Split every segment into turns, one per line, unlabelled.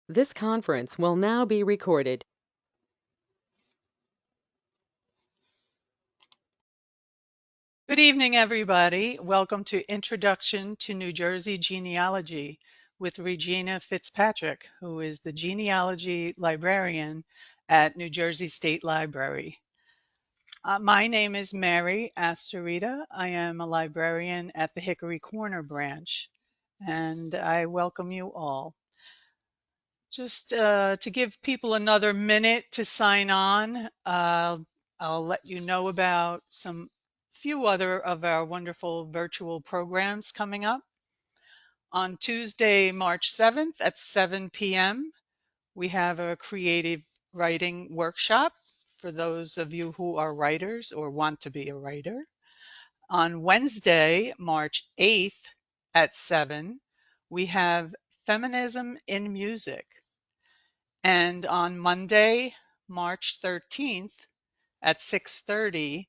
This conference will now be recorded.
Good evening, everybody. Welcome to Introduction to New Jersey Genealogy with Regina Fitzpatrick, who is the genealogy librarian at New Jersey State Library. My name is Mary Astorita. I am a librarian at the Hickory Corner branch, and I welcome you all. Just to give people another minute to sign on, I'll let you know about some few other of our wonderful virtual programs coming up. On Tuesday, March 7th at 7 p.m., we have a creative writing workshop for those of you who are writers or want to be a writer. On Wednesday, March 8th at 7, we have Feminism in Music. And on Monday, March 13th at 6:30,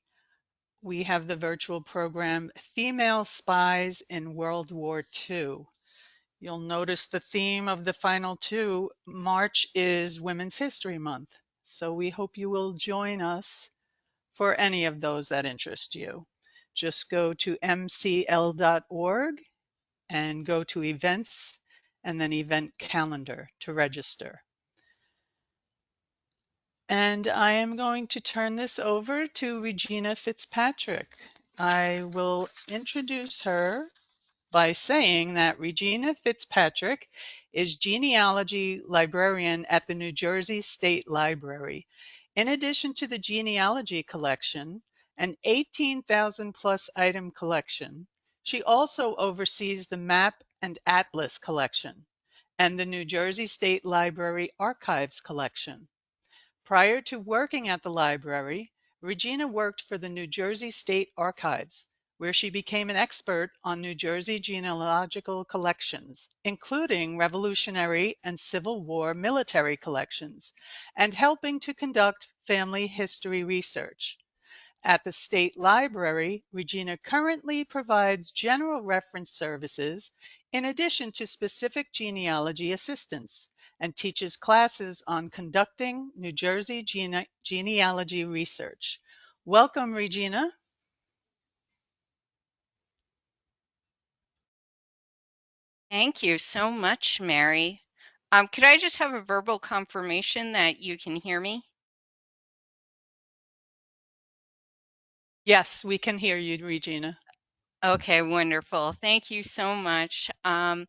we have the virtual program Female Spies in World War II. You'll notice the theme of the final two. March is Women's History Month. So we hope you will join us for any of those that interest you. Just go to mcl.org and go to events and then event calendar to register. And I am going to turn this over to Regina Fitzpatrick. I will introduce her by saying that Regina Fitzpatrick is genealogy librarian at the New Jersey State Library. In addition to the genealogy collection, an 18,000 plus item collection, she also oversees the map and atlas collection and the New Jersey State Library Archives collection. Prior to working at the library, Regina worked for the New Jersey State Archives, where she became an expert on New Jersey genealogical collections, including Revolutionary and Civil War military collections, and helping to conduct family history research. At the State Library, Regina currently provides general reference services in addition to specific genealogy assistance and teaches classes on conducting New Jersey genealogy research. Welcome, Regina.
Thank you so much, Mary. Could I just have a verbal confirmation that you can hear me?
Yes, we can hear you, Regina.
Okay, wonderful. Thank you so much. I'm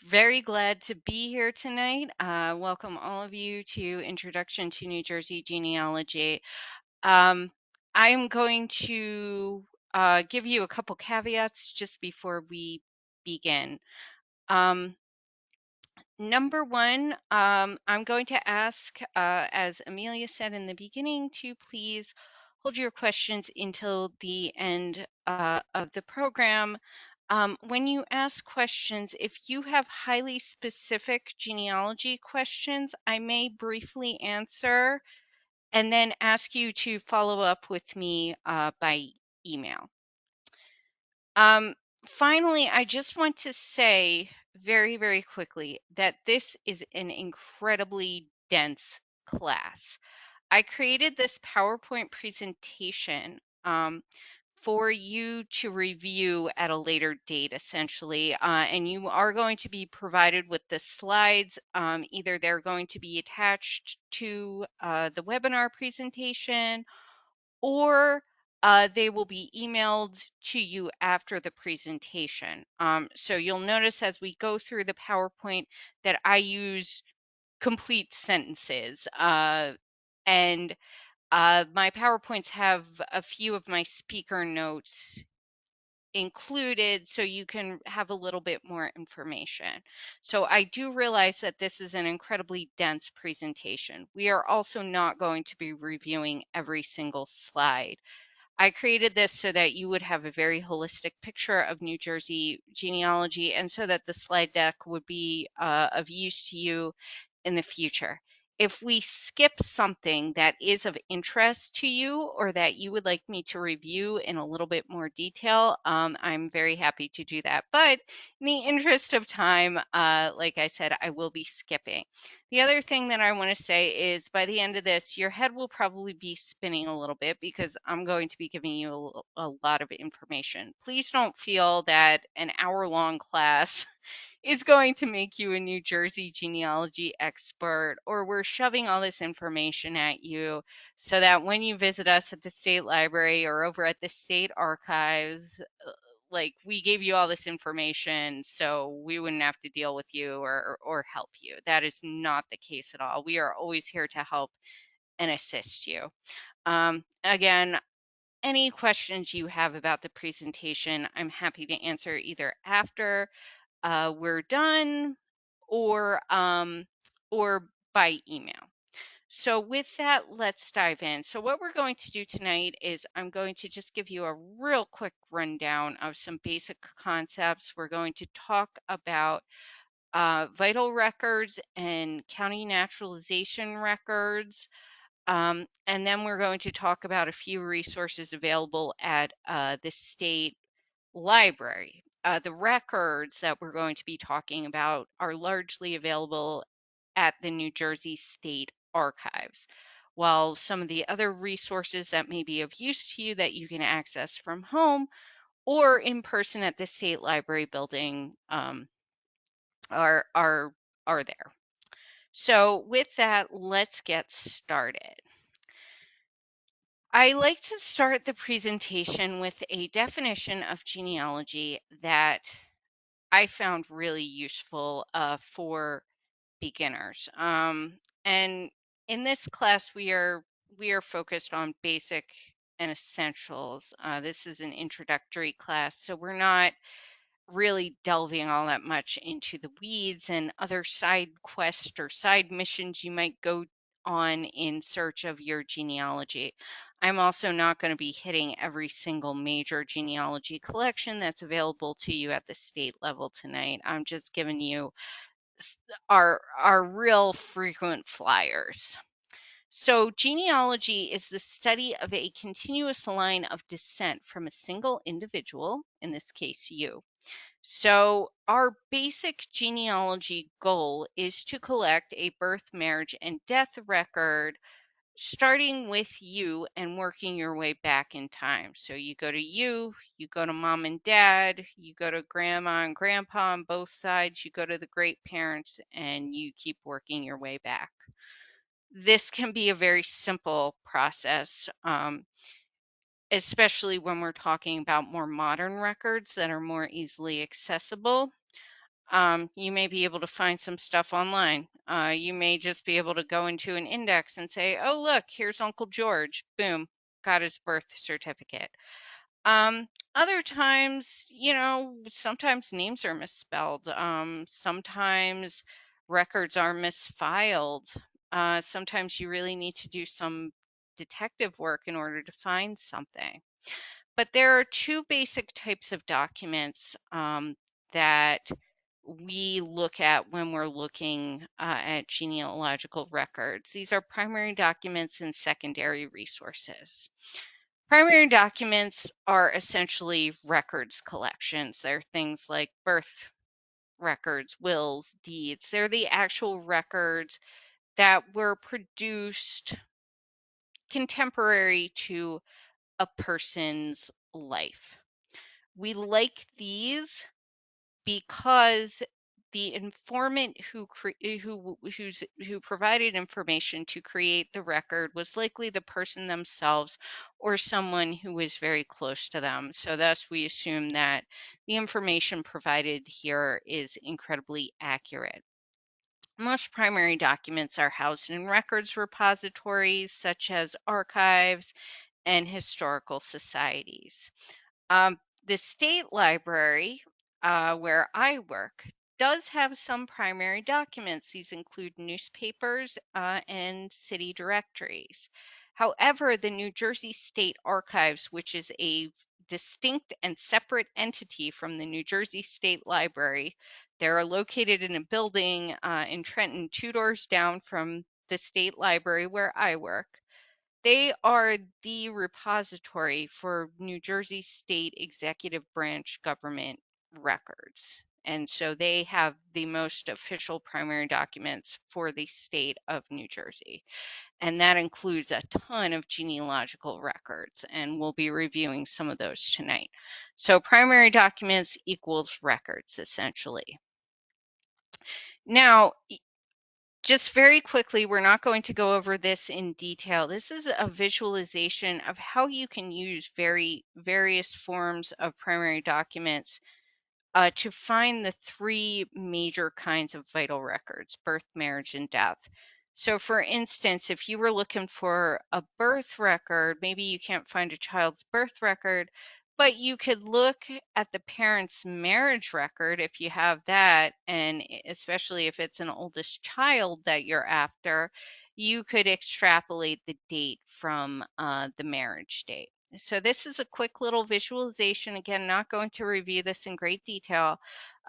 very glad to be here tonight. Welcome all of you to Introduction to New Jersey Genealogy. I'm going to give you a couple caveats just before we begin. Number one, I'm going to ask, as Amelia said in the beginning, to please hold your questions until the end of the program. When you ask questions, if you have highly specific genealogy questions, I may briefly answer and then ask you to follow up with me by email. Um, Finally, I just want to say very, very quickly that this is an incredibly dense class. I created this PowerPoint presentation for you to review at a later date, essentially. And you are going to be provided with the slides. Either they're going to be attached to the webinar presentation, or they will be emailed to you after the presentation. So you'll notice as we go through the PowerPoint that I use complete sentences. And my PowerPoints have a few of my speaker notes included so you can have a little bit more information. So I do realize that this is an incredibly dense presentation. We are also not going to be reviewing every single slide. I created this so that you would have a very holistic picture of New Jersey genealogy and so that the slide deck would be of use to you in the future. If we skip something that is of interest to you or that you would like me to review in a little bit more detail, I'm very happy to do that. But in the interest of time, like I said, I will be skipping. The other thing that I want to say is by the end of this, your head will probably be spinning a little bit because I'm going to be giving you a lot of information. Please don't feel that an hour-long class is going to make you a New Jersey genealogy expert, or we're shoving all this information at you so that when you visit us at the state library or over at the state archives, like we gave you all this information so we wouldn't have to deal with you or help you. That is not the case at all. We are always here to help and assist you. Again, any questions you have about the presentation, I'm happy to answer either after we're done or by email. So with that, let's dive in. So what we're going to do tonight is I'm going to just give you a real quick rundown of some basic concepts. We're going to talk about vital records and county naturalization records. And then we're going to talk about a few resources available at the state library. The records that we're going to be talking about are largely available at the New Jersey State Archives, while some of the other resources that may be of use to you that you can access from home or in person at the state library building are there. So with that, let's get started. I like to start the presentation with a definition of genealogy that I found really useful for beginners. And in this class, we are focused on basic and essentials. This is an introductory class, so we're not really delving all that much into the weeds and other side quests or side missions you might go on in search of your genealogy. I'm also not going to be hitting every single major genealogy collection that's available to you at the state level tonight. I'm just giving you our real frequent flyers. So genealogy is the study of a continuous line of descent from a single individual, in this case you. So, our basic genealogy goal is to collect a birth, marriage, and death record, starting with you and working your way back in time. So, you go to you go to mom and dad, you go to grandma and grandpa on both sides, you go to the great parents, and you keep working your way back. This can be a very simple process. Especially when we're talking about more modern records that are more easily accessible. You may be able to find some stuff online. You may just be able to go into an index and say, oh, look, here's Uncle George. Boom, got his birth certificate. Other times, sometimes names are misspelled. Sometimes records are misfiled. Sometimes you really need to do some detective work in order to find something. But there are two basic types of documents that we look at when we're looking at genealogical records. These are primary documents and secondary resources. Primary documents are essentially records collections. They're things like birth records, wills, deeds. They're the actual records that were produced contemporary to a person's life. We like these because the informant who provided information to create the record was likely the person themselves or someone who was very close to them. So thus we assume that the information provided here is incredibly accurate. Most primary documents are housed in records repositories such as archives and historical societies. The state library, where I work, does have some primary documents. These include newspapers and city directories. However, the New Jersey State Archives, which is a distinct and separate entity from the New Jersey State Library, they're located in a building in Trenton, 2 doors down from the state library where I work, they are the repository for New Jersey state executive branch government records. And so they have the most official primary documents for the state of New Jersey. And that includes a ton of genealogical records, and we'll be reviewing some of those tonight. So primary documents equals records, essentially. Now, just very quickly, we're not going to go over this in detail. This is a visualization of how you can use various forms of primary documents to find the three major kinds of vital records: birth, marriage, and death. So for instance, if you were looking for a birth record, maybe you can't find a child's birth record, but you could look at the parent's marriage record if you have that, and especially if it's an oldest child that you're after, you could extrapolate the date from the marriage date. So this is a quick little visualization. Again, not going to review this in great detail.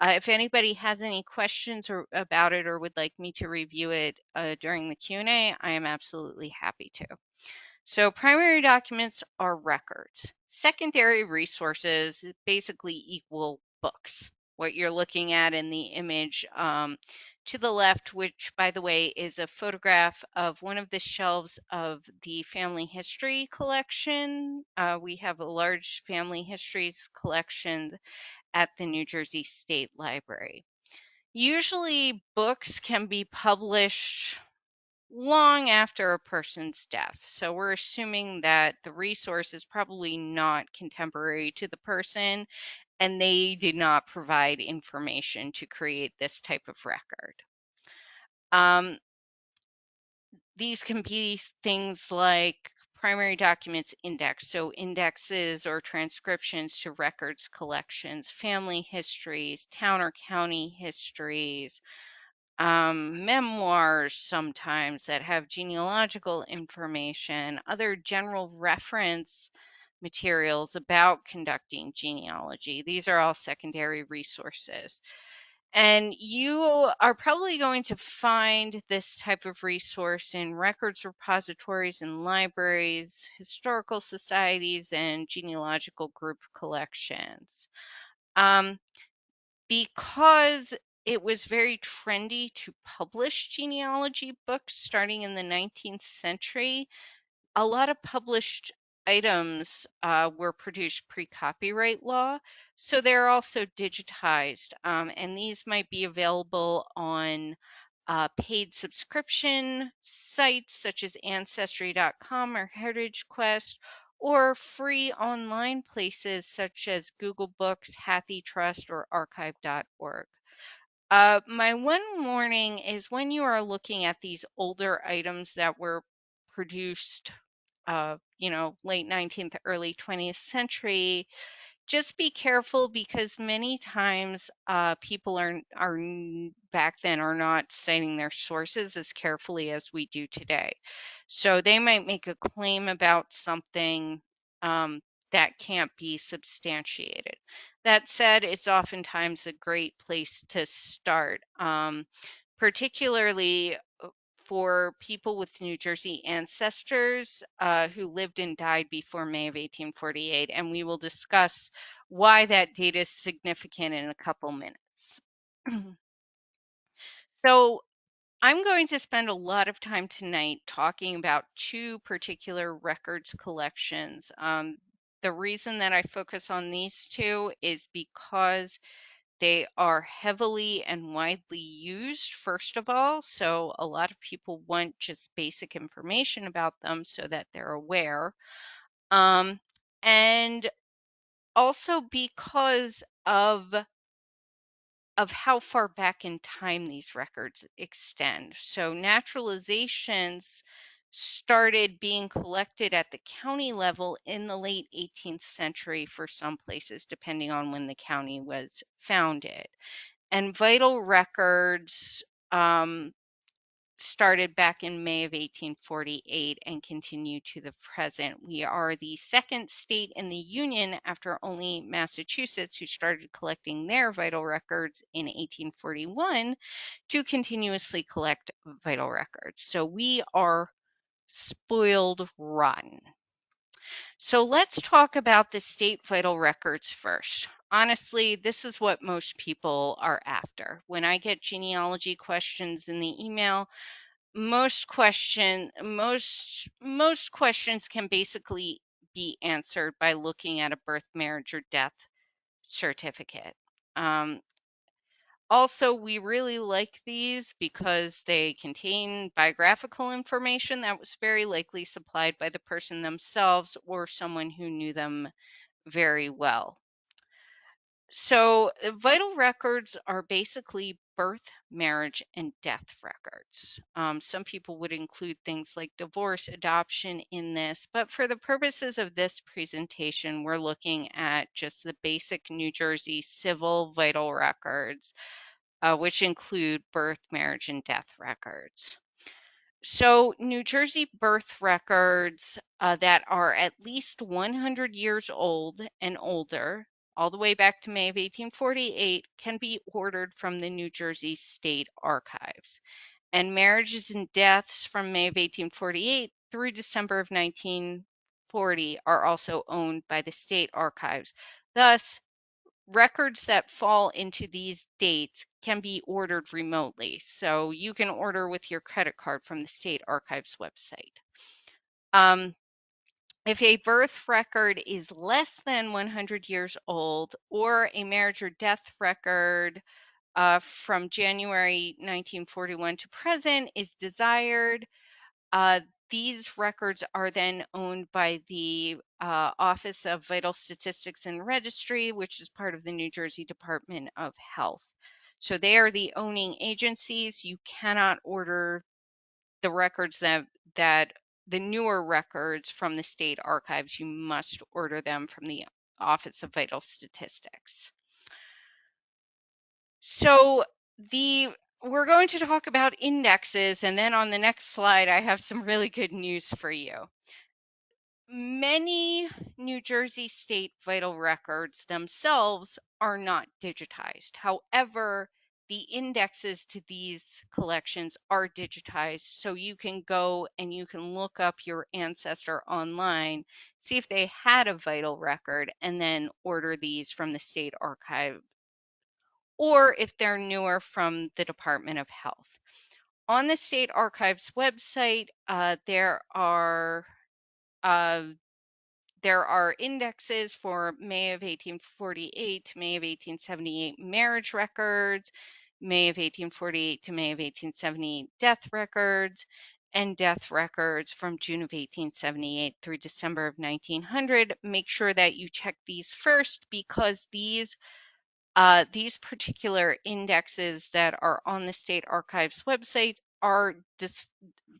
If anybody has any questions about it or would like me to review it during the Q&A, I am absolutely happy to. So primary documents are records. Secondary resources basically equal books. What you're looking at in the image to the left, which by the way is a photograph of one of the shelves of the family history collection. We have a large family histories collection at the New Jersey State Library. Usually books can be published long after a person's death. So we're assuming that the resource is probably not contemporary to the person, and they did not provide information to create this type of record. These can be things like primary documents index, so indexes or transcriptions to records collections, family histories, town or county histories, memoirs sometimes that have genealogical information, other general reference materials about conducting genealogy. These are all secondary resources. And you are probably going to find this type of resource in records repositories and libraries, historical societies, and genealogical group collections. Because it was very trendy to publish genealogy books starting in the 19th century, a lot of published items were produced pre-copyright law, so they're also digitized, and these might be available on paid subscription sites such as Ancestry.com or Heritage Quest, or free online places such as Google Books, Hathy Trust, or Archive.org. My one warning is when you are looking at these older items that were produced, late 19th, early 20th century, just be careful because many times people are back then are not citing their sources as carefully as we do today. So they might make a claim about something that can't be substantiated. That said, it's oftentimes a great place to start, particularly for people with New Jersey ancestors who lived and died before May of 1848, and we will discuss why that date is significant in a couple minutes. So I'm going to spend a lot of time tonight talking about two particular records collections. The reason that I focus on these two is because they are heavily and widely used, first of all. So a lot of people want just basic information about them so that they're aware. And also because of how far back in time these records extend. So naturalizations started being collected at the county level in the late 18th century for some places, depending on when the county was founded. And vital records started back in May of 1848 and continue to the present. We are the second state in the Union after only Massachusetts, who started collecting their vital records in 1841, to continuously collect vital records. So we are spoiled rotten. So let's talk about the state vital records first. Honestly, this is what most people are after. When I get genealogy questions in the email, most questions can basically be answered by looking at a birth, marriage, or death certificate. Um, Also, we really like these because they contain biographical information that was very likely supplied by the person themselves or someone who knew them very well. So, vital records are basically birth, marriage, and death records. Some people would include things like divorce, adoption in this, but for the purposes of this presentation, we're looking at just the basic New Jersey civil vital records, which include birth, marriage, and death records. So, New Jersey birth records that are at least 100 years old and older, all the way back to May of 1848, can be ordered from the New Jersey State Archives. And marriages and deaths from May of 1848 through December of 1940 are also owned by the State Archives. Thus, records that fall into these dates can be ordered remotely. So you can order with your credit card from the State Archives website. If a birth record is less than 100 years old, or a marriage or death record from January 1941 to present is desired, uh, these records are then owned by the Office of Vital Statistics and Registry, which is part of the New Jersey Department of Health. So they are the owning agencies. You cannot order the records that the newer records from the state archives. You must order them from the Office of Vital Statistics. So we're going to talk about indexes, and then on the next slide, I have some really good news for you. Many New Jersey state vital records themselves are not digitized. However, the indexes to these collections are digitized, so you can go and you can look up your ancestor online, see if they had a vital record, and then order these from the state archive, or if they're newer, from the Department of Health. On the state archives website, uh, there are indexes for May of 1848 to May of 1878 marriage records, May of 1848 to May of 1878 death records, and death records from June of 1878 through December of 1900. Make sure that you check these first, because these particular indexes that are on the state archives website are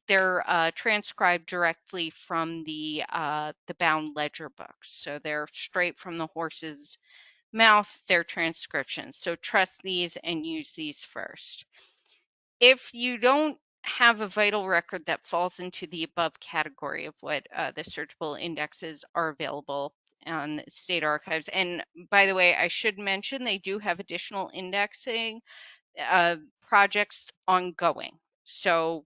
they're transcribed directly from the bound ledger books, so they're straight from the horse's mouth. They're transcriptions, so trust these and use these first. If you don't have a vital record that falls into the above category of what the searchable indexes are available on state archives. And by the way, I should mention they do have additional indexing projects ongoing. So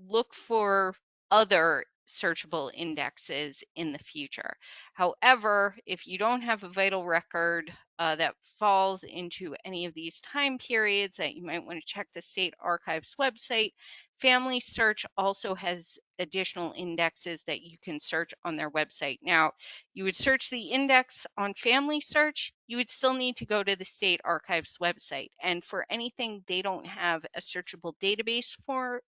look for other searchable indexes in the future. However, if you don't have a vital record that falls into any of these time periods, that you might want to check the state archives website. Family Search also has additional indexes that you can search on their website. Now, you would search the index on Family Search, you would still need to go to the state archives website. And for anything they don't have a searchable database for,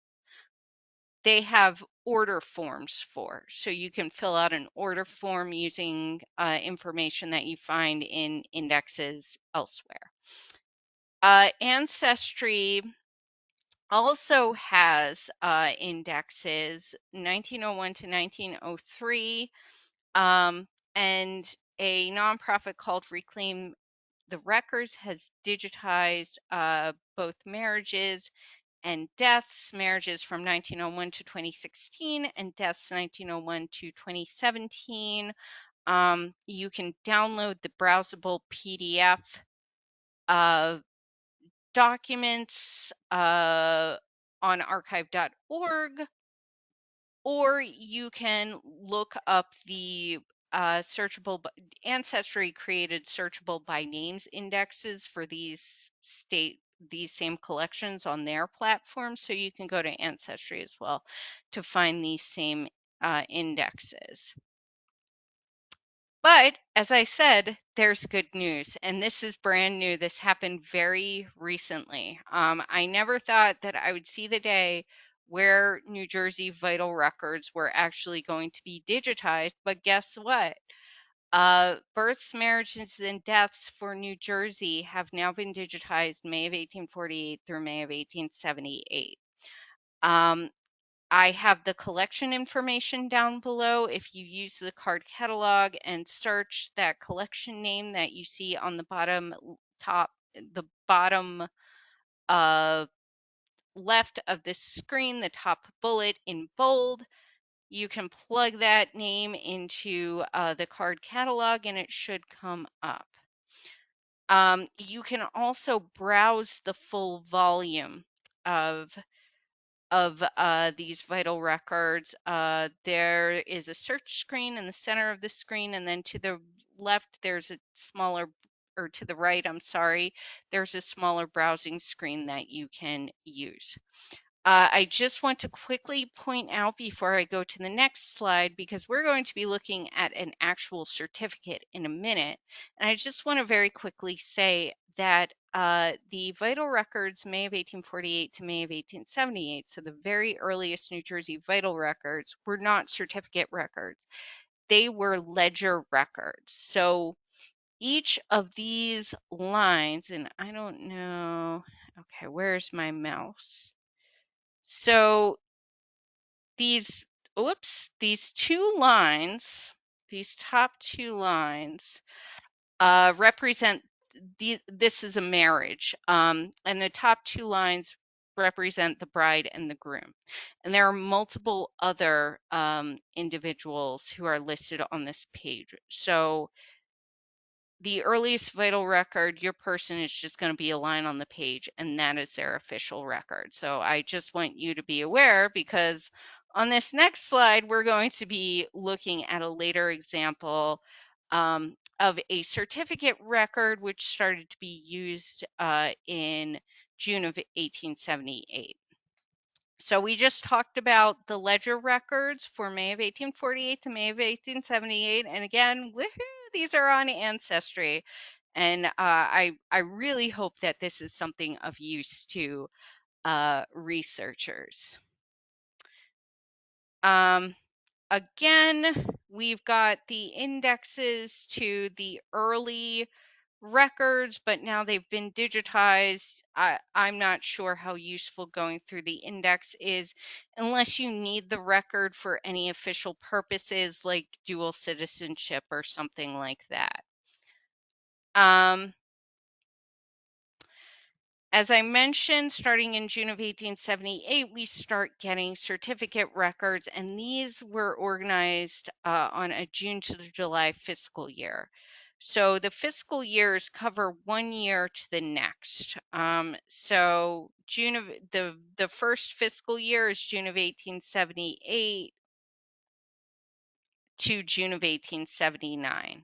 they have order forms for. So you can fill out an order form using information that you find in indexes elsewhere. Ancestry also has indexes 1901 to 1903, and a nonprofit called Reclaim the Records has digitized both marriages and deaths, marriages from 1901 to 2016, and deaths 1901 to 2017. You can download the browsable PDF documents on archive.org, or you can look up the searchable Ancestry created searchable by names indexes for these same collections on their platform, so you can go to Ancestry as well to find these same indexes. But as I said, there's good news, and this is brand new. This happened very recently. I never thought that I would see the day where New Jersey vital records were actually going to be digitized, but guess what? Births, marriages, and deaths for New Jersey have now been digitized May of 1848 through May of 1878. I have the collection information down below. If you use the card catalog and search that collection name that you see on the bottom uh, left of the screen, the top bullet in bold, you can plug that name into the card catalog and it should come up. You can also browse the full volume of these vital records. There is a search screen in the center of the screen, and then to the left, there's a smaller, or to the right, I'm sorry, there's a smaller browsing screen that you can use. I just want to quickly point out before I go to the next slide, because we're going to be looking at an actual certificate in a minute. And I just want to very quickly say that the vital records, May of 1848 to May of 1878, so the very earliest New Jersey vital records, were not certificate records. They were ledger records. So each of these lines, and I don't know, okay, where's my mouse? So these, these two lines, these top two lines represent, this is a marriage, and the top two lines represent the bride and the groom. And there are multiple other individuals who are listed on this page. So the earliest vital record, your person is just going to be a line on the page, and that is their official record. So I just want you to be aware, because on this next slide, we're going to be looking at a later example of a certificate record, which started to be used in June of 1878. So we just talked about the ledger records for May of 1848 to May of 1878. And again, woohoo, these are on Ancestry. And I really hope that this is something of use to researchers. Again, we've got the indexes to the early records, but now they've been digitized. I'm not sure how useful going through the index is unless you need the record for any official purposes like dual citizenship or something like that. As I mentioned, starting in June of 1878, we start getting certificate records, and these were organized on a June to July fiscal year. So the fiscal years cover 1 year to the next. So June of the first fiscal year is June of 1878 to June of 1879.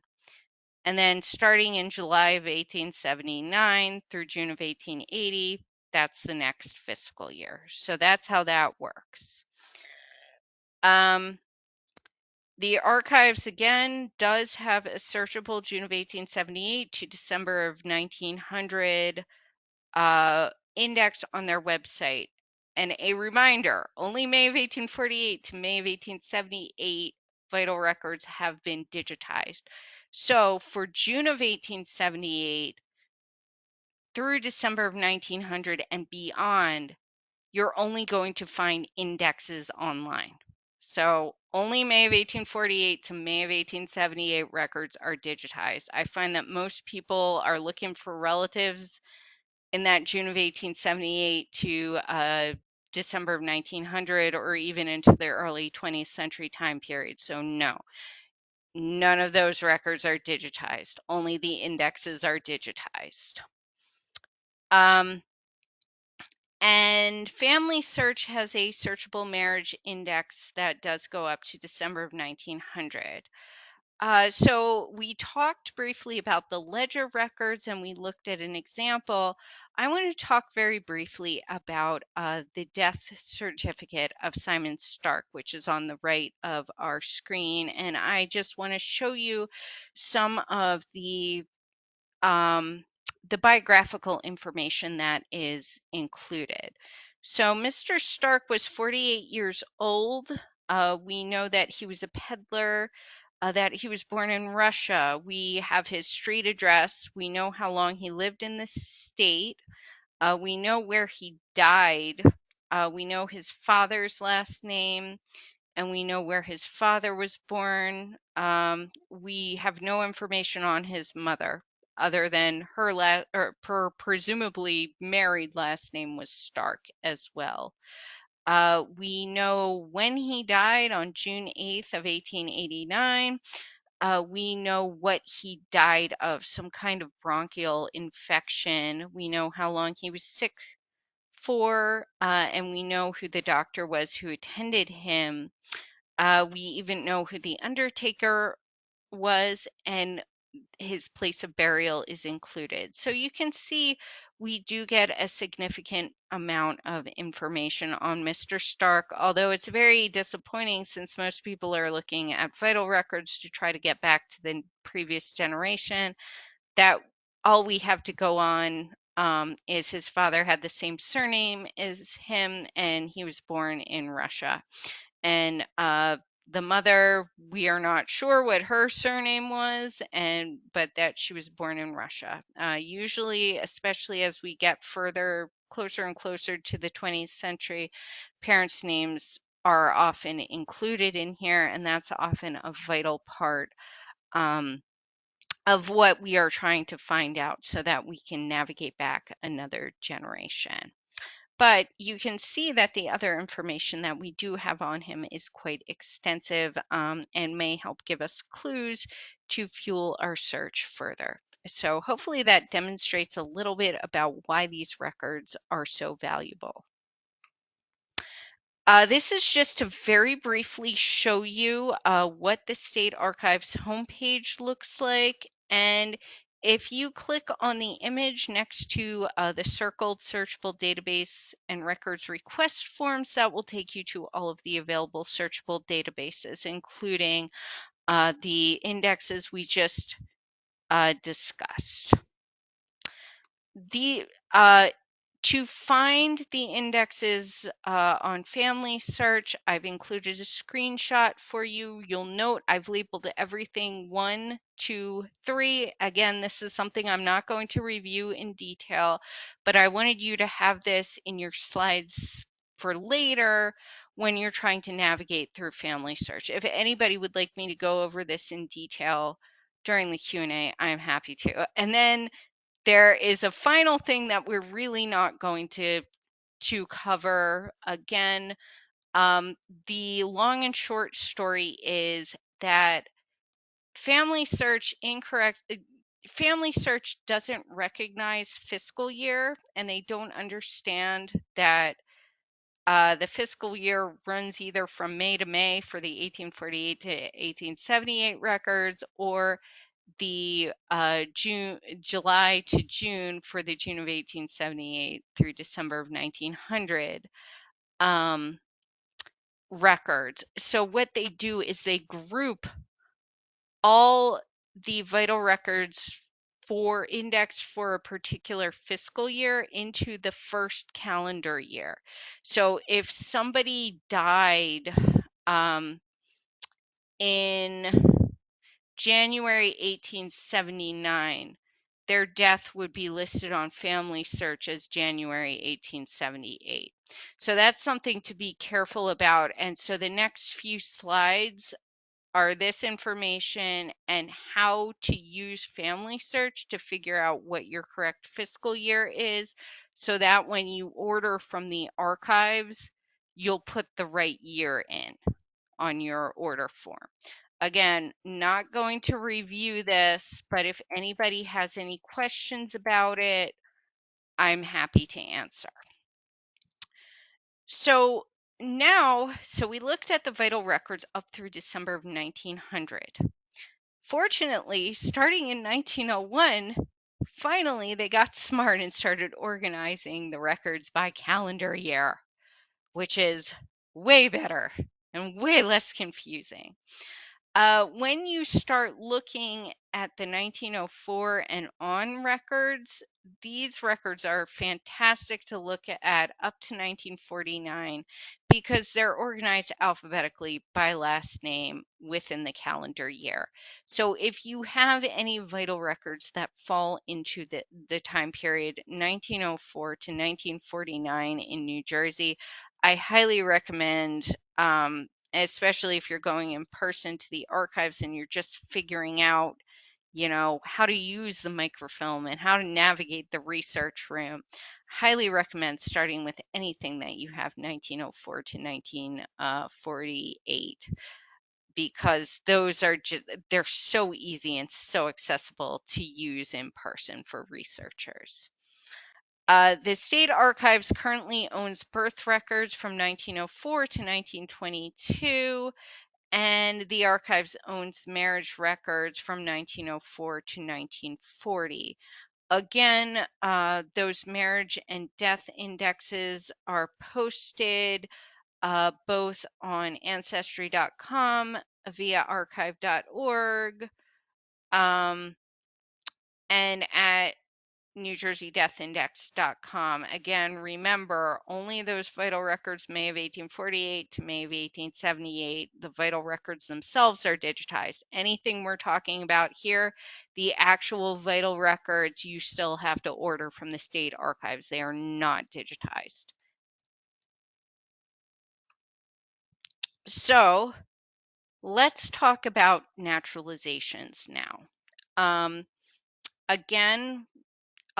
And then starting in July of 1879 through June of 1880, that's the next fiscal year. So that's how that works. The archives, again, does have a searchable June of 1878 to December of 1900 indexed on their website. And a reminder, only May of 1848 to May of 1878 vital records have been digitized. So for June of 1878 through December of 1900 and beyond, you're only going to find indexes online. So only May of 1848 to May of 1878 records are digitized. I find that most people are looking for relatives in that June of 1878 to December of 1900, or even into the early 20th century time period. So no, none of those records are digitized. Only the indexes are digitized. And Family Search has a searchable marriage index that does go up to December of 1900. So we talked briefly about the ledger records and we looked at an example. I want to talk very briefly about the death certificate of Simon Stark, which is on the right of our screen. And I just want to show you some of um, the biographical information that is included. So Mr. Stark was 48 years old. We know that he was a peddler, that he was born in Russia. We have his street address. We know how long he lived in the state. We know where he died. We know his father's last name, and we know where his father was born. We have no information on his mother other than her presumably married last name was Stark as well. We know when he died on June 8th of 1889. We know what he died of, some kind of bronchial infection. We know how long he was sick for, and we know who the doctor was who attended him. We even know who the undertaker was, and his place of burial is included. So you can see we do get a significant amount of information on Mr. Stark, although it's very disappointing since most people are looking at vital records to try to get back to the previous generation, that all we have to go on is his father had the same surname as him and he was born in Russia. And the mother, we are not sure what her surname was, but that she was born in Russia. Usually, especially as we get further, closer and closer to the 20th century, parents' names are often included in here, and that's often a vital part of what we are trying to find out so that we can navigate back another generation. But you can see that the other information that we do have on him is quite extensive and may help give us clues to fuel our search further. So hopefully that demonstrates a little bit about why these records are so valuable. This is just to very briefly show you what the State Archives homepage looks like. And if you click on the image next to the circled searchable database and records request forms, that will take you to all of the available searchable databases, including the indexes we just discussed. The To find the indexes on Family Search, I've included a screenshot for you. You'll note I've labeled everything 1, 2, 3. Again, this is something I'm not going to review in detail, but I wanted you to have this in your slides for later when you're trying to navigate through Family Search. If anybody would like me to go over this in detail during the Q&A, I'm happy to. And then there is a final thing that we're really not going to cover again. The long and short story is that Family Search doesn't recognize fiscal year, and they don't understand that the fiscal year runs either from May to May for the 1848 to 1878 records, or the July to June for the June of 1878 through December of 1900 records. So what they do is they group all the vital records for index for a particular fiscal year into the first calendar year. So if somebody died in January 1879, their death would be listed on Family Search as January 1878. So that's something to be careful about. And so the next few slides are this information and how to use Family Search to figure out what your correct fiscal year is, so that when you order from the archives, you'll put the right year in on your order form. Again, not going to review this, but if anybody has any questions about it, I'm happy to answer. So we looked at the vital records up through December of 1900. Fortunately, starting in 1901, finally they got smart and started organizing the records by calendar year, which is way better and way less confusing. When you start looking at the 1904 and on records, these records are fantastic to look at up to 1949 because they're organized alphabetically by last name within the calendar year. So if you have any vital records that fall into the time period 1904 to 1949 in New Jersey, I highly recommend especially if you're going in person to the archives and you're just figuring out, how to use the microfilm and how to navigate the research room. Highly recommend starting with anything that you have 1904 to 1948 because those are they're so easy and so accessible to use in person for researchers. The state archives currently owns birth records from 1904 to 1922, and the archives owns marriage records from 1904 to 1940. Again, those marriage and death indexes are posted both on Ancestry.com, via archive.org, and at NewJerseyDeathIndex.com. Again, remember, only those vital records May of 1848 to May of 1878. The vital records themselves are digitized. Anything we're talking about here, the actual vital records, you still have to order from the state archives. They are not digitized. So let's talk about naturalizations now. Again,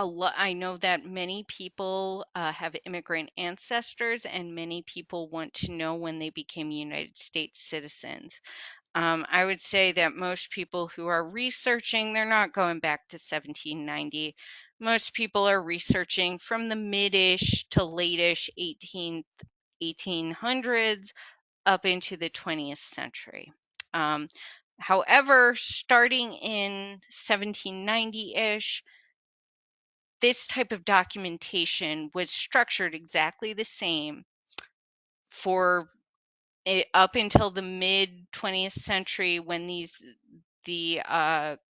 I know that many people have immigrant ancestors, and many people want to know when they became United States citizens. I would say that most people who are researching, they're not going back to 1790. Most people are researching from the mid-ish to late-ish 1800s up into the 20th century. However, starting in 1790-ish, this type of documentation was structured exactly the same for up until the mid 20th century when the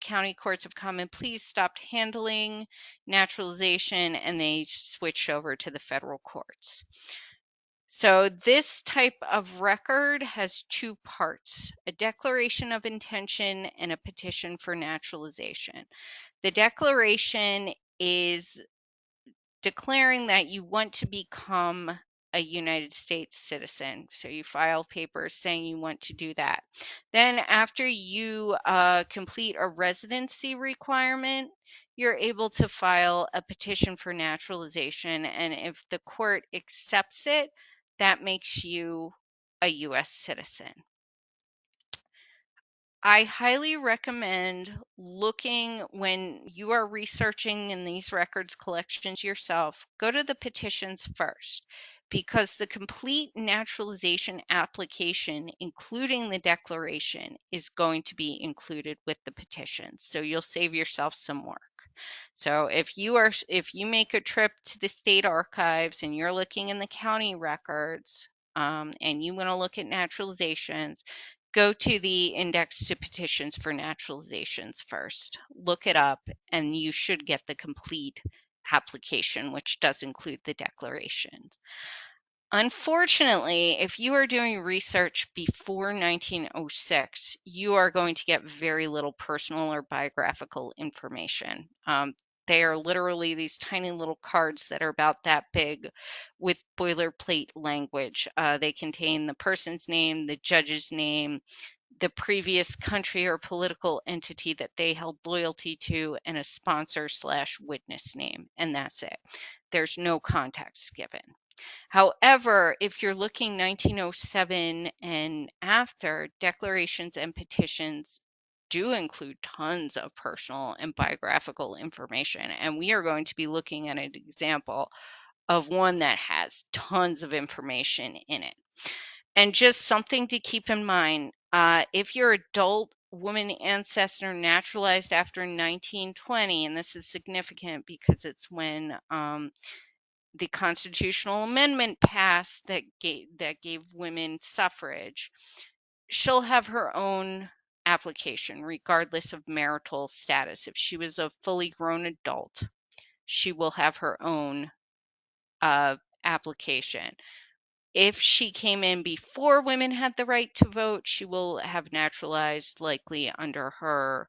county courts of common pleas stopped handling naturalization and they switched over to the federal courts. So this type of record has two parts: a declaration of intention and a petition for naturalization. The declaration is declaring that you want to become a United States citizen. So you file papers saying you want to do that. Then after you complete a residency requirement, you're able to file a petition for naturalization. And if the court accepts it, that makes you a U.S. citizen. I highly recommend looking when you are researching in these records collections yourself, go to the petitions first because the complete naturalization application, including the declaration, is going to be included with the petition. So you'll save yourself some work. So if you make a trip to the state archives and you're looking in the county records and you want to look at naturalizations, go to the index to petitions for naturalizations first. Look it up, and you should get the complete application, which does include the declarations. Unfortunately, if you are doing research before 1906, you are going to get very little personal or biographical information. They are literally these tiny little cards that are about that big with boilerplate language. They contain the person's name, the judge's name, the previous country or political entity that they held loyalty to, and a sponsor slash witness name, and that's it. There's no context given. However, if you're looking 1907 and after, declarations and petitions do include tons of personal and biographical information. And we are going to be looking at an example of one that has tons of information in it. And just something to keep in mind, if your adult woman ancestor naturalized after 1920, and this is significant because it's when the constitutional amendment passed that gave women suffrage, she'll have her own application regardless of marital status. If she was a fully grown adult, she will have her own application. If she came in before women had the right to vote, she will have naturalized likely under her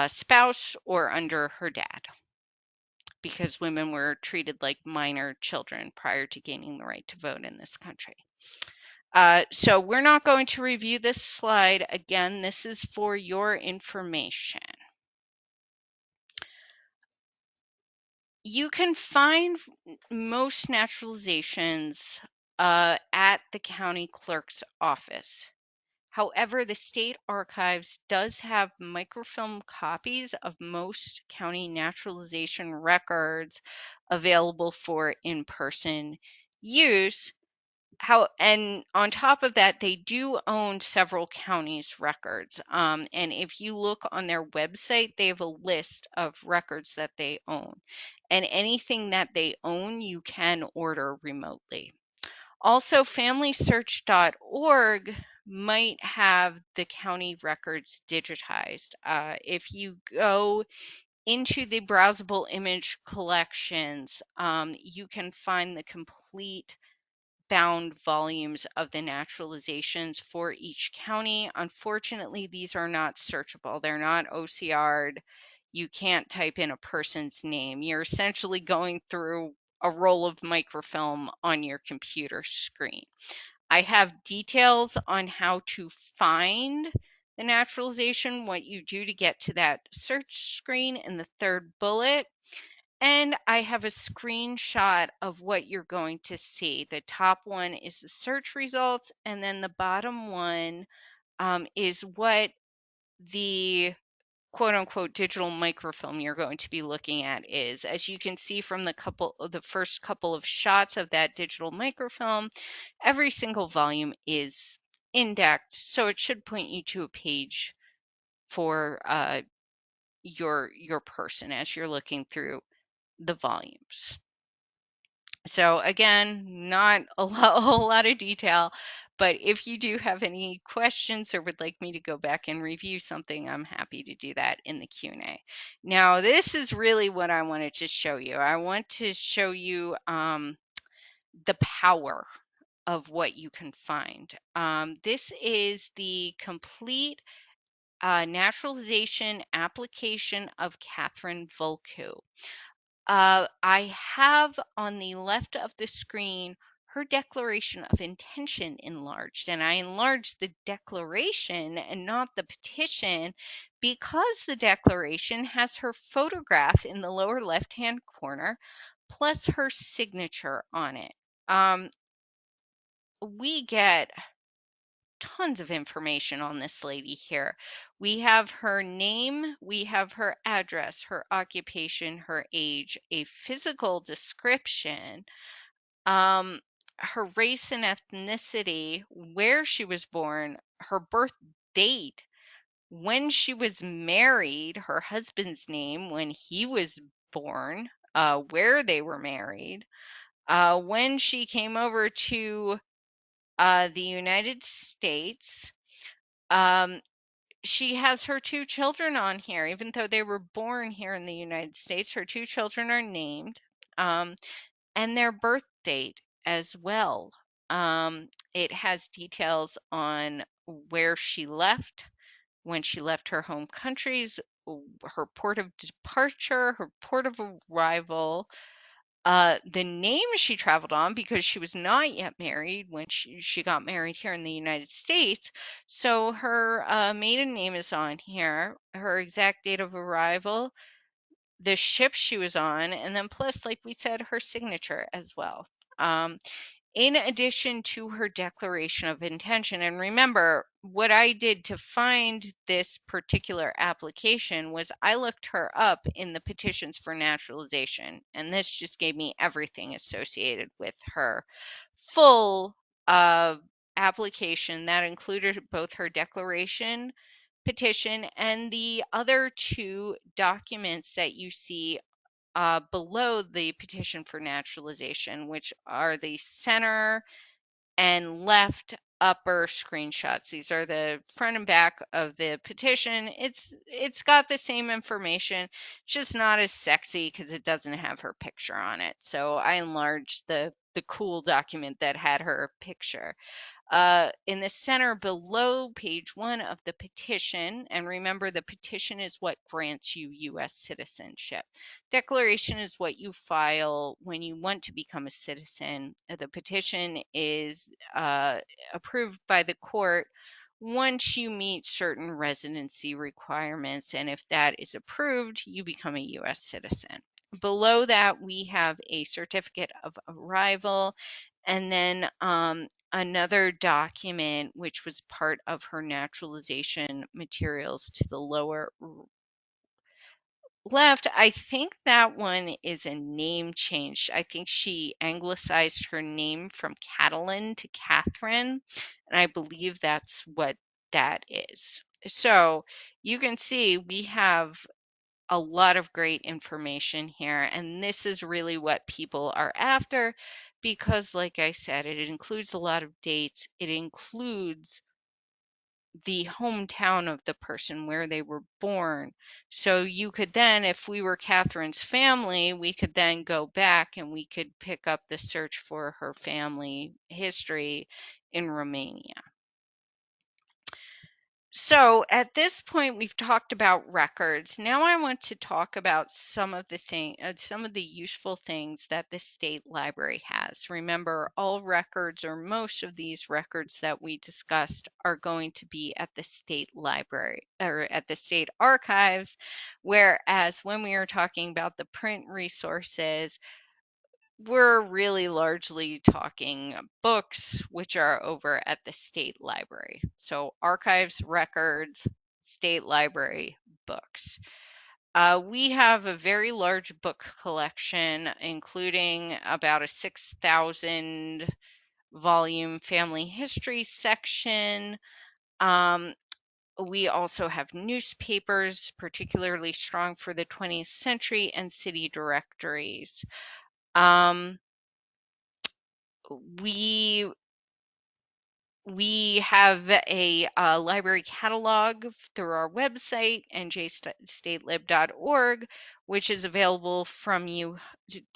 spouse or under her dad, because women were treated like minor children prior to gaining the right to vote in this country. So we're not going to review this slide. Again, this is for your information. You can find most naturalizations at the county clerk's office. However, the state archives does have microfilm copies of most county naturalization records available for in-person use. And on top of that, they do own several counties' records. And if you look on their website, they have a list of records that they own. And anything that they own, you can order remotely. Also, FamilySearch.org might have the county records digitized. If you go into the browsable image collections, you can find the complete bound volumes of the naturalizations for each county. Unfortunately, these are not searchable. They're not OCR'd. You can't type in a person's name. You're essentially going through a roll of microfilm on your computer screen. I have details on how to find the naturalization, what you do to get to that search screen in the third bullet. And I have a screenshot of what you're going to see. The top one is the search results, and then the bottom one is what the quote unquote digital microfilm you're going to be looking at is. As you can see from the first couple of shots of that digital microfilm, every single volume is indexed, so it should point you to a page for your person as you're looking through the volumes. So again, not a whole lot of detail, but if you do have any questions or would like me to go back and review something, I'm happy to do that in the Q&A. Now, this is really what I wanted to show you. I want to show you the power of what you can find. This is the complete naturalization application of Catherine Volku. I have on the left of the screen her declaration of intention enlarged, and I enlarged the declaration and not the petition because the declaration has her photograph in the lower left-hand corner plus her signature on it. We get tons of information on this lady here. We have her name, we have her address, her occupation, her age, a physical description, her race and ethnicity, where she was born, her birth date, when she was married, her husband's name, when he was born, where they were married, when she came over to the United States. She has her two children on here, even though they were born here in the United States. Her two children are named, and their birth date as well. It has details on where she left, when she left her home countries, her port of departure, her port of arrival, The name she traveled on, because she was not yet married when she got married here in the United States. So her maiden name is on here, her exact date of arrival, the ship she was on, and then plus, like we said, her signature as well. In addition to her declaration of intention. And remember, what I did to find this particular application was I looked her up in the petitions for naturalization, and this just gave me everything associated with her full application that included both her declaration, petition, and the other two documents that you see below the petition for naturalization, which are the center and left upper screenshots. These are the front and back of the petition. It's got the same information, just not as sexy because it doesn't have her picture on it. So I enlarged the cool document that had her picture. In the center below page 1 of the petition, and remember the petition is what grants you U.S. citizenship. Declaration is what you file when you want to become a citizen. The petition is approved by the court once you meet certain residency requirements, and if that is approved, you become a U.S. citizen. Below that, we have a certificate of arrival, and then another document which was part of her naturalization materials to the lower left. I think that one is a name change. I think she anglicized her name from Catalan to Catherine, and I believe that's what that is. So you can see we have a lot of great information here, and this is really what people are after because, like I said, it includes a lot of dates. It includes the hometown of the person where they were born. So you could then, if we were Catherine's family, we could then go back and we could pick up the search for her family history in Romania. So at this point, we've talked about records. Now I want to talk about some of the useful things that the state library has. Remember, all records or most of these records that we discussed are going to be at the state library or at the state archives, whereas when we are talking about the print resources, we're really largely talking books, which are over at the state library. So archives, records, state library, books. We have a very large book collection, including about a 6,000 volume family history section. We also have newspapers, particularly strong for the 20th century, and city directories. We have a library catalog through our website, njstatelib.org, which is available to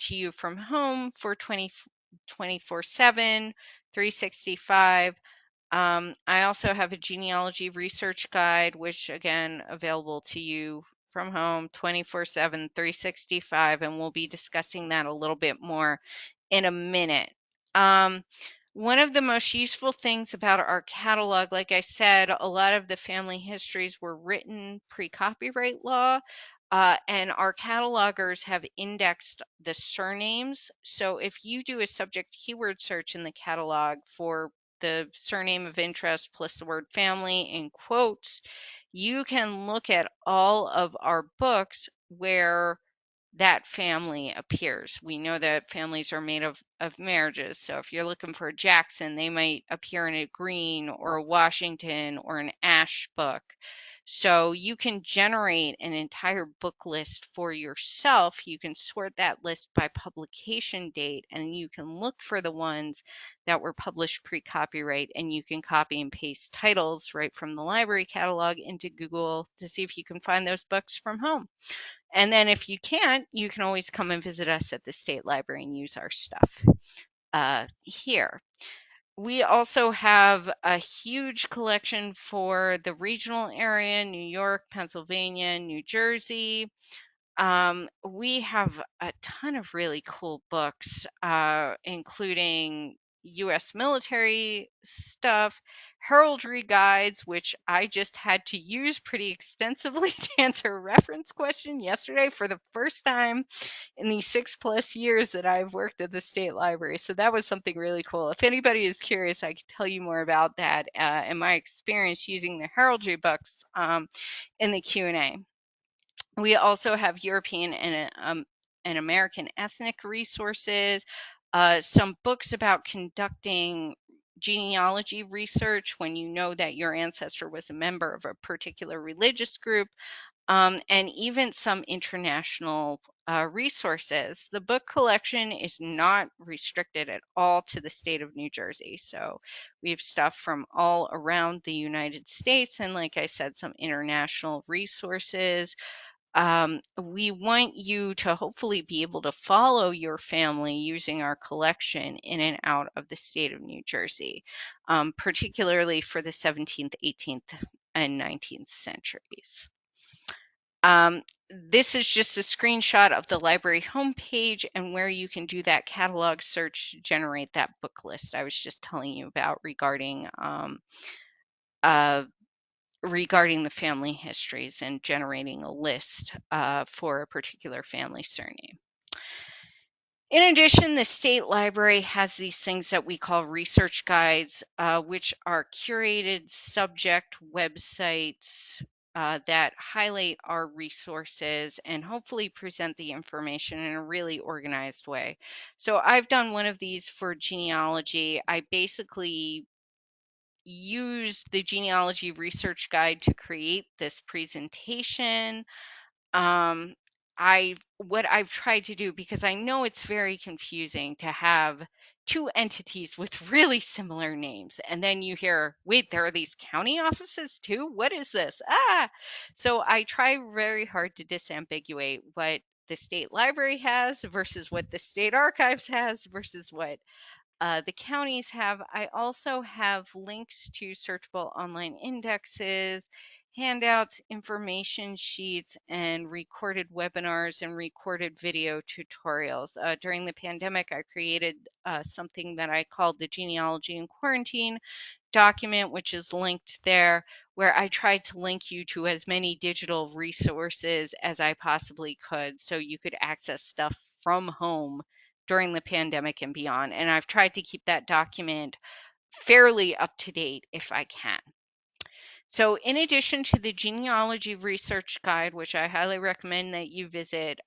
you from home for 24/7, 365. I also have a genealogy research guide, which again, available to you from home 24/7, 365, and we'll be discussing that a little bit more in a minute. One of the most useful things about our catalog, like I said, a lot of the family histories were written pre-copyright law, and our catalogers have indexed the surnames. So if you do a subject keyword search in the catalog for the surname of interest plus the word family in quotes, you can look at all of our books where that family appears. We know that families are made of marriages. So if you're looking for a Jackson, they might appear in a Green or a Washington or an Ash book. So you can generate an entire book list for yourself. You can sort that list by publication date, and you can look for the ones that were published pre-copyright, and you can copy and paste titles right from the library catalog into Google to see if you can find those books from home. And then if you can't, you can always come and visit us at the state library and use our stuff here. We also have a huge collection for the regional area, New York, Pennsylvania, New Jersey. we have a ton of really cool books, including US military stuff, heraldry guides, which I just had to use pretty extensively to answer a reference question yesterday for the first time in the 6+ years that I've worked at the state library. So that was something really cool. If anybody is curious, I could tell you more about that and my experience using the heraldry books in the Q&A. We also have European and American ethnic resources, some books about conducting genealogy research when you know that your ancestor was a member of a particular religious group, and even some international resources. The book collection is not restricted at all to the state of New Jersey. So we have stuff from all around the United States and, like I said, some international resources. We want you to hopefully be able to follow your family using our collection in and out of the state of New Jersey, particularly for the 17th, 18th, and 19th centuries. This is just a screenshot of the library homepage and where you can do that catalog search to generate that book list I was just telling you about regarding the family histories and generating a list for a particular family surname. In addition, the state library has these things that we call research guides, which are curated subject websites that highlight our resources and hopefully present the information in a really organized way. So I've done one of these for genealogy. I basically used the genealogy research guide to create this presentation. What I've tried to do, because I know it's very confusing to have two entities with really similar names, and then you hear, wait, there are these county offices too? What is this? So I try very hard to disambiguate what the state library has versus what the state archives has versus what the counties have. I also have links to searchable online indexes, handouts, information sheets, and recorded webinars and recorded video tutorials. During the pandemic, I created something that I called the Genealogy in Quarantine document, which is linked there, where I tried to link you to as many digital resources as I possibly could so you could access stuff from home during the pandemic and beyond. And I've tried to keep that document fairly up to date if I can. So in addition to the genealogy research guide, which I highly recommend that you visit,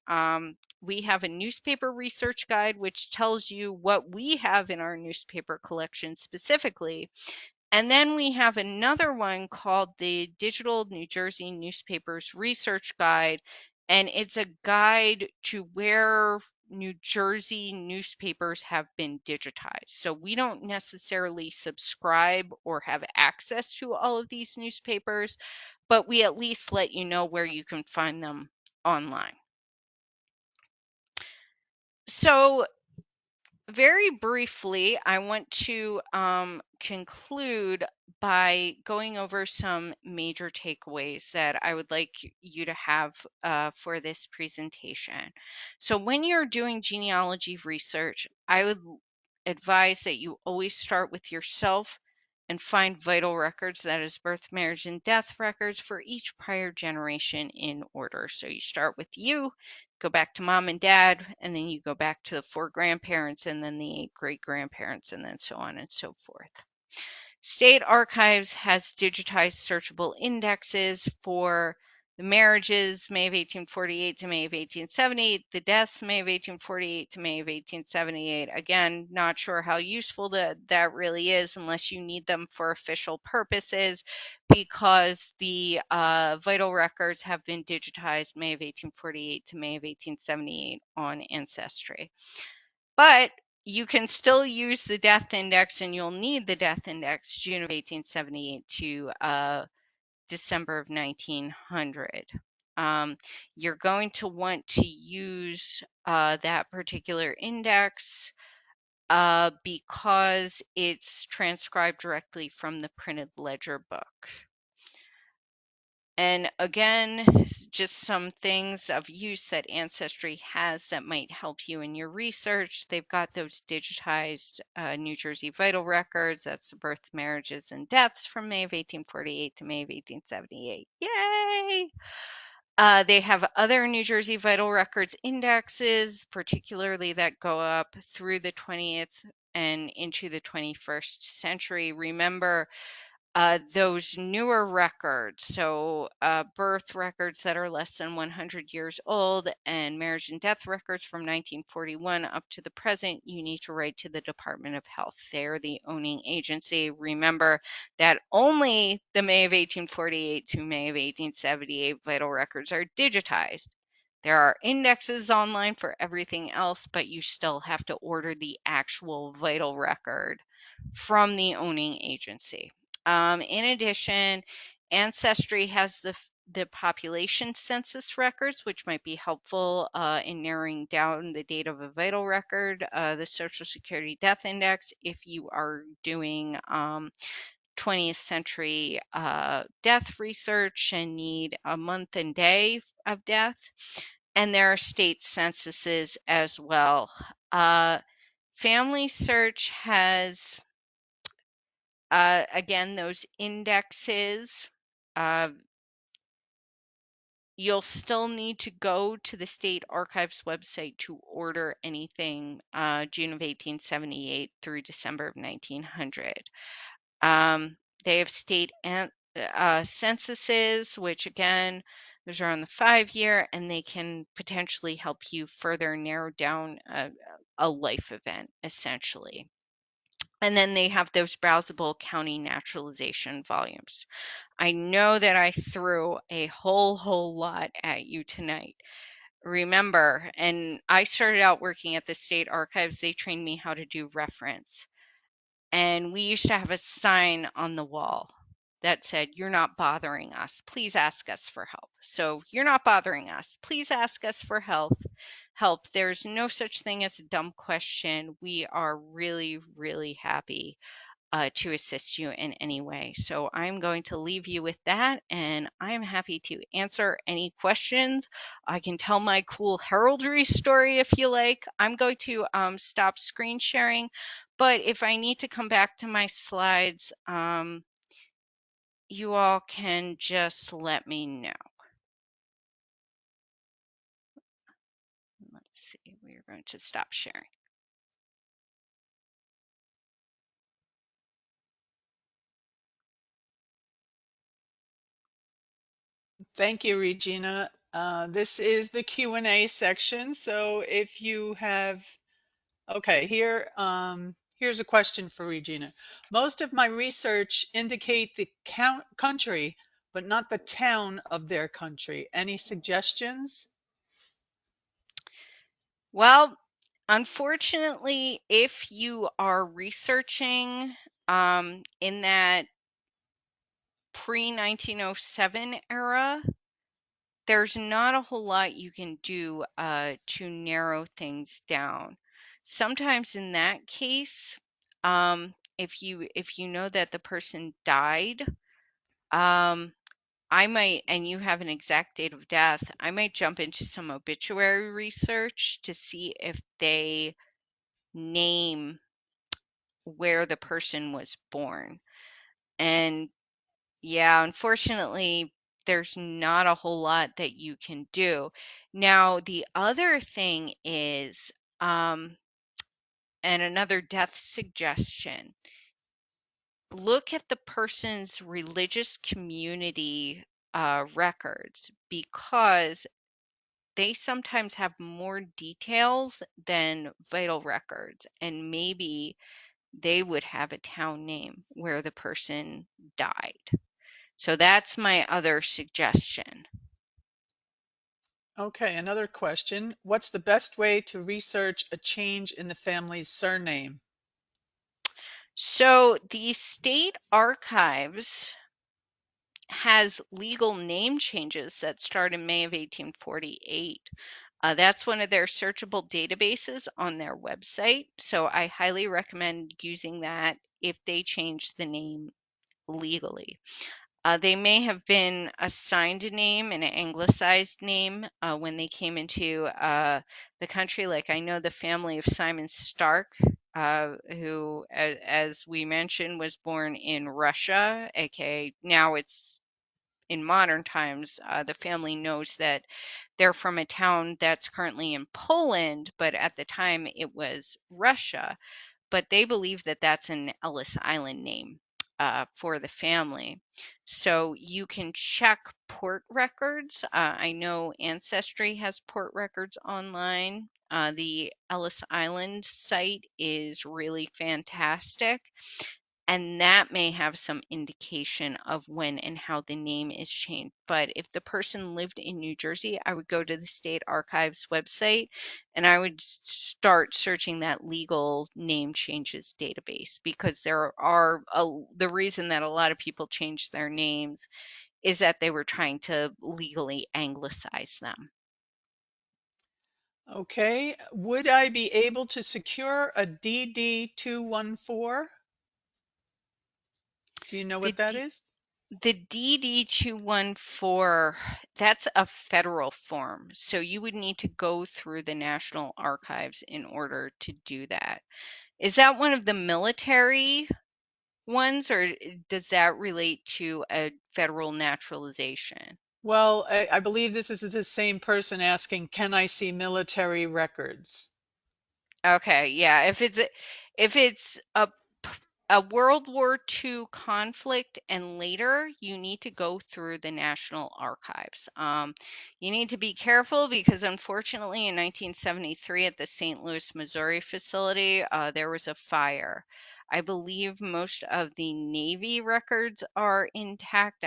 we have a newspaper research guide, which tells you what we have in our newspaper collection specifically. And then we have another one called the Digital New Jersey Newspapers Research Guide, and it's a guide to where New Jersey newspapers have been digitized. So we don't necessarily subscribe or have access to all of these newspapers, but we at least let you know where you can find them online. So very briefly, I want to conclude by going over some major takeaways that I would like you to have for this presentation. So when you're doing genealogy research, I would advise that you always start with yourself and find vital records, that is birth, marriage, and death records for each prior generation in order. So you start with you, go back to mom and dad, and then you go back to the 4 grandparents, and then the 8 great grandparents, and then so on and so forth. State Archives has digitized searchable indexes for the marriages, May of 1848 to May of 1878, the deaths, May of 1848 to May of 1878. Again, not sure how useful that really is unless you need them for official purposes, because the vital records have been digitized May of 1848 to May of 1878 on Ancestry. But you can still use the death index, and you'll need the death index June of 1878 to December of 1900. You're going to want to use that particular index because it's transcribed directly from the printed ledger book. And again, just some things of use that Ancestry has that might help you in your research. They've got those digitized New Jersey vital records. That's the births, marriages, and deaths from May of 1848 to May of 1878. Yay! They have other New Jersey vital records indexes, particularly that go up through the 20th and into the 21st century. Remember, those newer records, so birth records that are less than 100 years old and marriage and death records from 1941 up to the present, you need to write to the Department of Health. They're the owning agency. Remember that only the May of 1848 to May of 1878 vital records are digitized. There are indexes online for everything else, but you still have to order the actual vital record from the owning agency. In addition, Ancestry has the population census records, which might be helpful in narrowing down the date of a vital record, the Social Security Death Index, if you are doing 20th century death research and need a month and day of death. And there are state censuses as well. Family Search has again, those indexes, uh, you'll still need to go to the state archives website to order anything June of 1878 through December of 1900. They have state censuses, which again, those are on the 5-year, and they can potentially help you further narrow down a life event, essentially. And then they have those browsable county naturalization volumes. I know that I threw a whole lot at you tonight. Remember, and I started out working at the state archives, they trained me how to do reference. And we used to have a sign on the wall that said, "You're not bothering us. Please ask us for help." So you're not bothering us. Please ask us for help. There's no such thing as a dumb question. We are really, really happy to assist you in any way. So I'm going to leave you with that, and I'm happy to answer any questions. I can tell my cool heraldry story if you like. I'm going to stop screen sharing, but if I need to come back to my slides, you all can just let me know. Let's see, we're going to stop sharing.
Thank you, Regina. This is the Q&A section. So if you have, okay, here's a question for Regina. Most of my research indicate the country, but not the town of their country. Any suggestions?
Well, unfortunately, if you are researching in that pre-1907 era, there's not a whole lot you can do to narrow things down. Sometimes in that case, if you know that the person died, um, I might, and you have an exact date of death, I might jump into some obituary research to see if they name where the person was born. And yeah, unfortunately, there's not a whole lot that you can do. Now, the other thing is, and another death suggestion, look at the person's religious community records, because they sometimes have more details than vital records, and maybe they would have a town name where the person died. So that's my other suggestion.
Okay, another question. What's the best way to research a change in the family's surname?
So the state archives has legal name changes that start in May of 1848. That's one of their searchable databases on their website. So I highly recommend using that if they change the name legally. They may have been assigned a name, an anglicized name, when they came into the country. Like I know the family of Simon Stark, who, as we mentioned, was born in Russia, aka now it's in modern times, the family knows that they're from a town that's currently in Poland, but at the time it was Russia. But they believe that that's an Ellis Island name for the family. So you can check port records. I know Ancestry has port records online. The Ellis Island site is really fantastic, and that may have some indication of when and how the name is changed. But if the person lived in New Jersey, I would go to the state archives website and I would start searching that legal name changes database, because the reason that a lot of people change their names is that they were trying to legally anglicize them.
Okay. Would I be able to secure a DD 214? Do you know
The
what that is?
The DD 214, that's a federal form. So you would need to go through the National Archives in order to do that. Is that one of the military ones, or does that relate to a federal naturalization?
Well, I believe this is the same person asking, can I see military records?
Okay, yeah. If it's a World War II conflict and later, you need to go through the National Archives. You need to be careful because, unfortunately, in 1973 at the St. Louis, Missouri facility, there was a fire. I believe most of the Navy records are intact.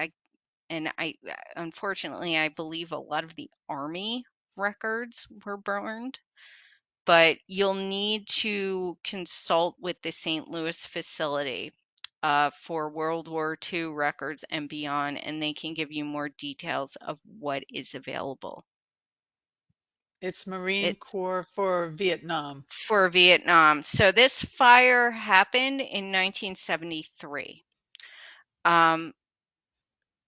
Unfortunately, I believe a lot of the Army records were burned, but you'll need to consult with the St. Louis facility for World War II records and beyond, and they can give you more details of what is available.
It's Marine
It
Corps for Vietnam.
for Vietnam. So this fire happened in 1973. Um,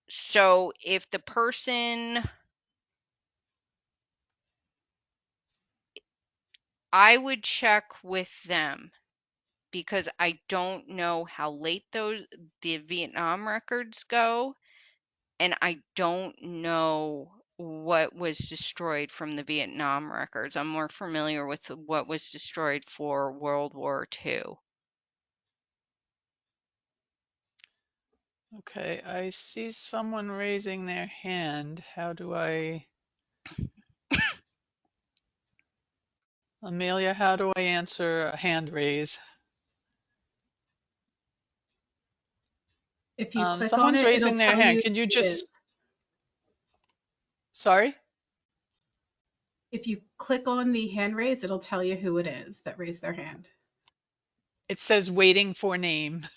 so if the person, I would check with them because I don't know how late the Vietnam records go, and I don't know what was destroyed from the Vietnam records. I'm more familiar with what was destroyed for World War II.
Okay, I see someone raising their hand. How do I, Amelia, how do I answer a hand raise?
If you click on
Someone's
it, it'll
raising their
tell
hand.
you
Can you
who it is.
just, sorry?
If you click on the hand raise, it'll tell you who it is that raised their hand.
It says waiting for name.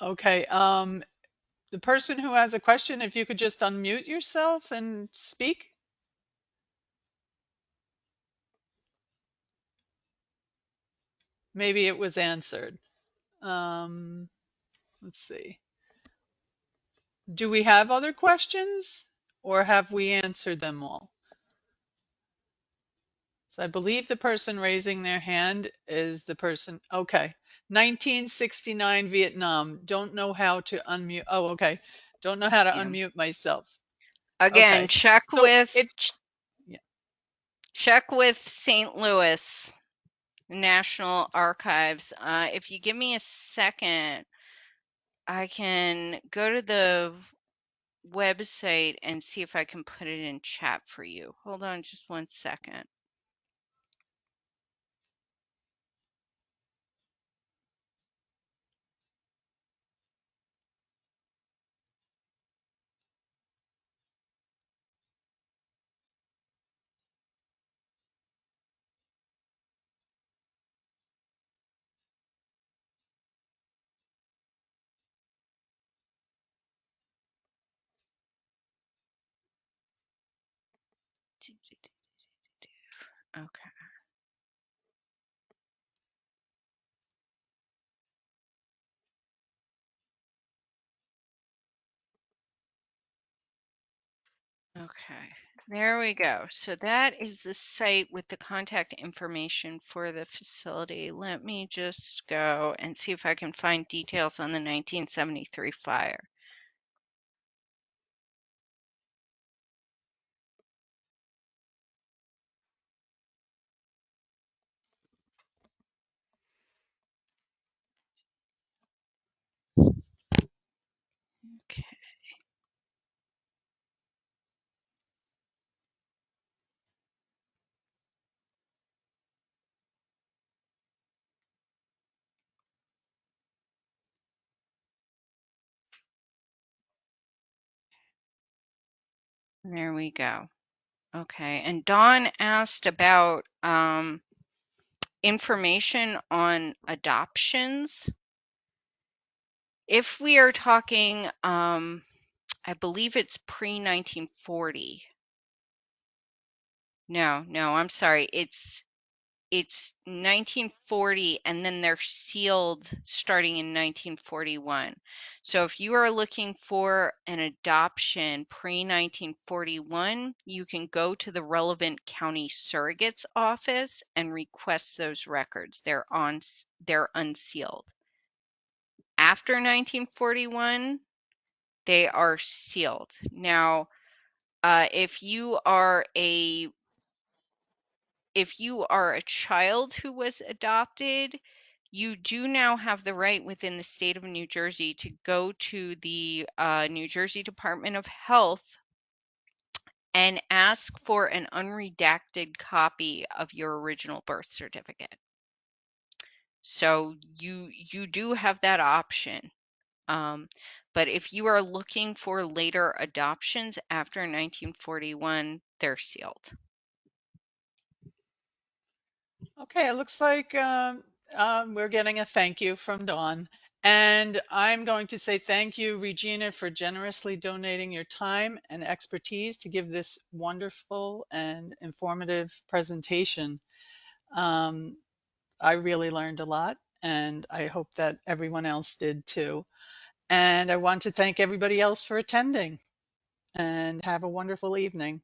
Okay, the person who has a question, if you could just unmute yourself and speak. Maybe it was answered. Let's see. Do we have other questions or have we answered them all? So I believe the person raising their hand is the person. Okay. 1969 Vietnam. Don't know how to unmute. Oh, okay. Don't know how to
Yeah.
unmute myself.
Again,
Okay. So it's, yeah.
check with St. Louis National Archives. If you give me a second, I can go to the website and see if I can put it in chat for you. Hold on just one second. Okay. Okay, there we go. So that is the site with the contact information for the facility. Let me just go and see if I can find details on the 1973 fire. Okay, there we go. Okay, and Dawn asked about information on adoptions. If we are talking, I believe it's pre-1940. No, I'm sorry. It's 1940 and then they're sealed starting in 1941. So if you are looking for an adoption pre-1941, you can go to the relevant county surrogate's office and request those records. They're unsealed. After 1941, they are sealed. Now, if you are a child who was adopted, you do now have the right within the state of New Jersey to go to the New Jersey Department of Health and ask for an unredacted copy of your original birth certificate. So you do have that option. But if you are looking for later adoptions after 1941, they're sealed.
Okay, it looks like we're getting a thank you from Dawn. And I'm going to say thank you, Regina, for generously donating your time and expertise to give this wonderful and informative presentation. Um, I really learned a lot, and I hope that everyone else did too. And I want to thank everybody else for attending, and have a wonderful evening.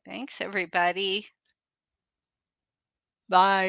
Thanks, everybody.
Bye.